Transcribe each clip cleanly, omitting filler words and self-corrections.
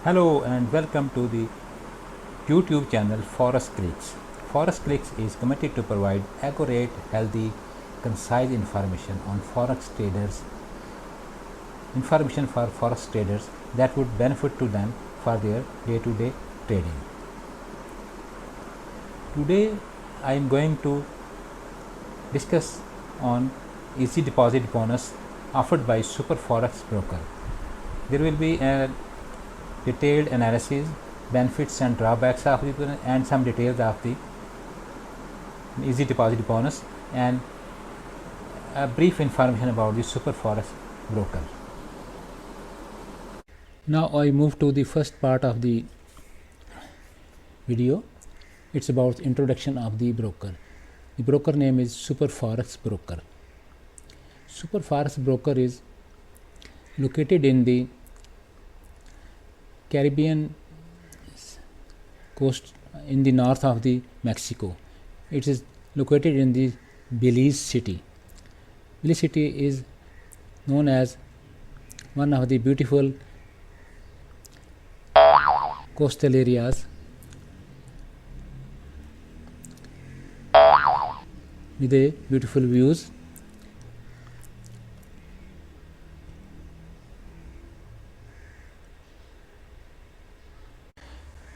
Hello and welcome to the YouTube channel Forex Clicks. Forex Clicks is committed to provide accurate, healthy, concise information on forex traders, information for forex traders that would benefit to them for their day-to-day trading. Today I am going to discuss on easy deposit bonus offered by Super Forex Broker. There will be a detailed analysis, benefits and drawbacks of it, and some details of the easy deposit bonus and a brief information about the Super Forex Broker. Now I move to the first part of the video. It's about introduction of the broker. The broker name is Super Forex Broker. Super Forex Broker is located in the Caribbean coast in the north of the Mexico. It is located in the Belize City. Belize City is known as one of the beautiful coastal areas with a beautiful views.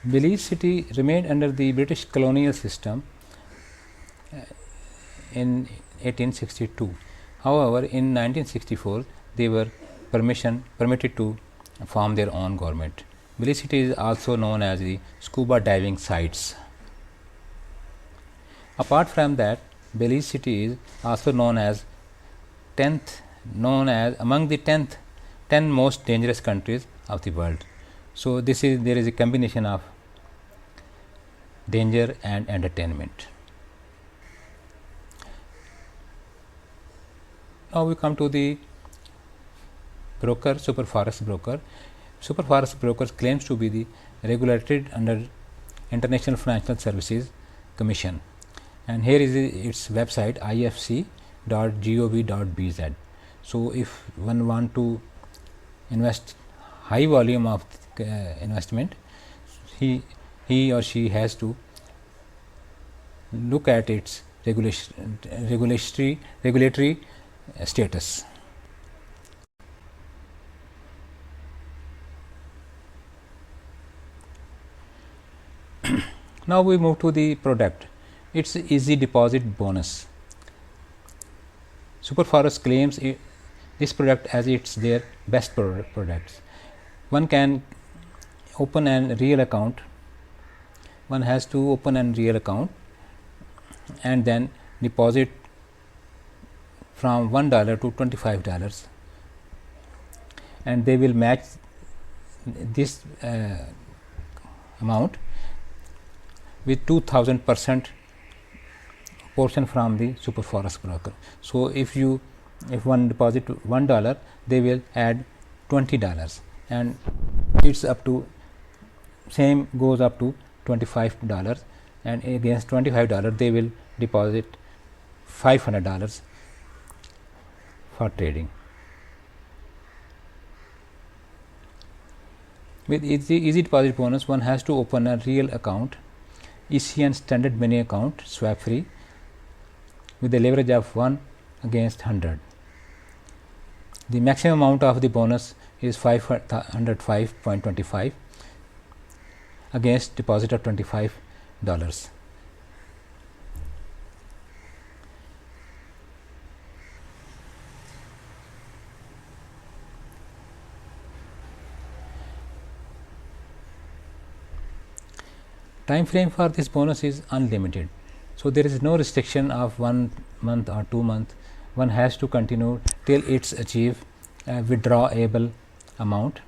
Belize City remained under the British colonial system in 1862. However, in 1964, they were permitted to form their own government. Belize City is also known as the scuba diving sites. Apart from that, Belize City is also known as among the 10 most dangerous countries of the world. So there is a combination of danger and entertainment. Now we come to the broker, Super Forex Broker. Super Forex Broker claims to be the regulated under International Financial Services Commission, and here is its website ifc.gov.bz. So if one want to invest high volume of investment, he or she has to look at its regulatory status. Now we move to the product. It's easy deposit bonus. Super Forex claims this product as it's their best products. One can open a real account. One has to open a real account and then deposit from $1 to $25, and they will match this amount with 2000% portion from the Super Forex Broker. So if one deposit $1, they will add $20, and it's up to same goes up to $25, and against $25 they will deposit $500 for trading. With easy deposit bonus, one has to open a real account, ECN standard money account, swap free, with a leverage of 1 against 100. The maximum amount of the bonus is 505.25 against deposit of $25. Time frame for this bonus is unlimited. So there is no restriction of 1 month or 2 months. One has to continue till it's achieve a withdrawable amount,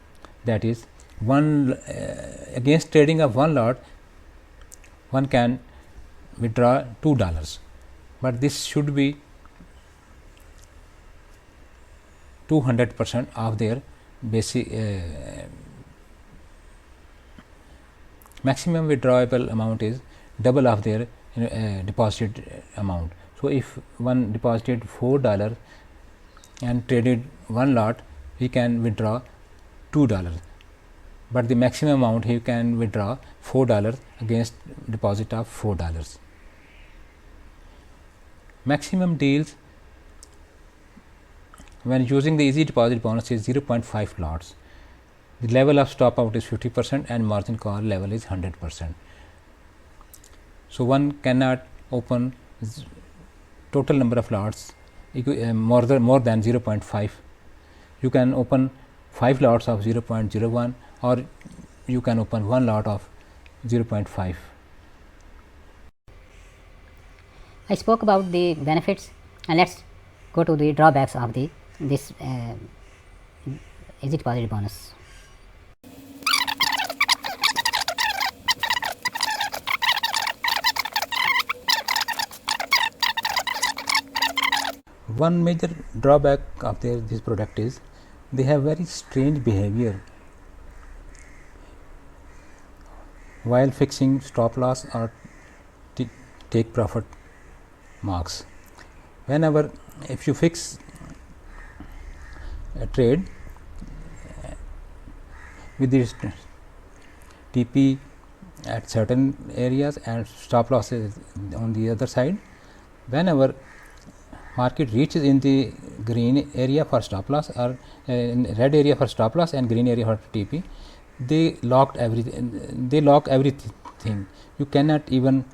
that is against trading of one lot one can withdraw $2, but this should be 200% of their basic maximum withdrawable amount is double of their deposited amount. So if one deposited $4 and traded one lot, we can withdraw $2. but the maximum amount he can withdraw $4 against deposit of $4. Maximum deals when using the easy deposit bonus is 0.5 lots. The level of stop out is 50% and margin call level is 100%. So, one cannot open total number of lots more than 0.5. You can open 5 lots of 0.01 or you can open 1 lot of 0.5. I spoke about the benefits, and let's go to the drawbacks of this easy deposit bonus. One major drawback of this product is they have very strange behavior while fixing stop loss or take profit marks. Whenever if you fix a trade with this TP at certain areas and stop losses on the other side, whenever market reaches in the green area for stop loss or in red area for stop loss and green area for TP, they lock everything. You cannot even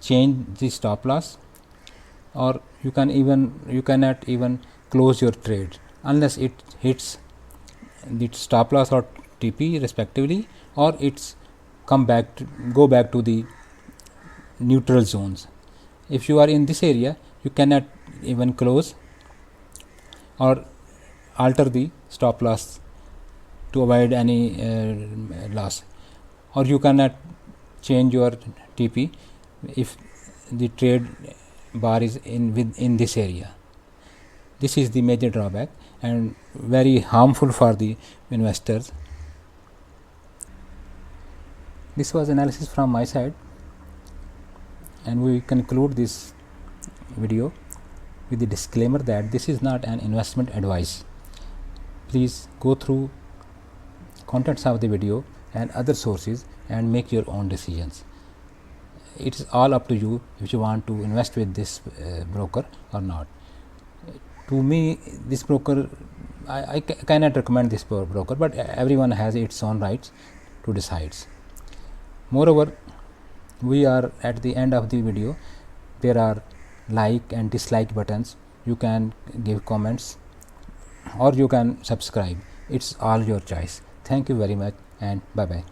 change the stop loss, or you cannot even close your trade unless it hits the stop loss or TP respectively, or it's go back to the neutral zones. If you are in this area, you cannot even close or alter the stop loss to avoid any loss, or you cannot change your TP if the trade bar is in this area. This is the major drawback and very harmful for the investors. This was analysis from my side, and we conclude this video with the disclaimer that this is not an investment advice. Please go through contents of the video and other sources and make your own decisions. It is all up to you if you want to invest with this broker or not. To me, this broker, I cannot recommend this broker, but everyone has its own rights to decide. Moreover, we are at the end of the video. There are like and dislike buttons. You can give comments or you can subscribe. It's all your choice. Thank you very much and bye bye.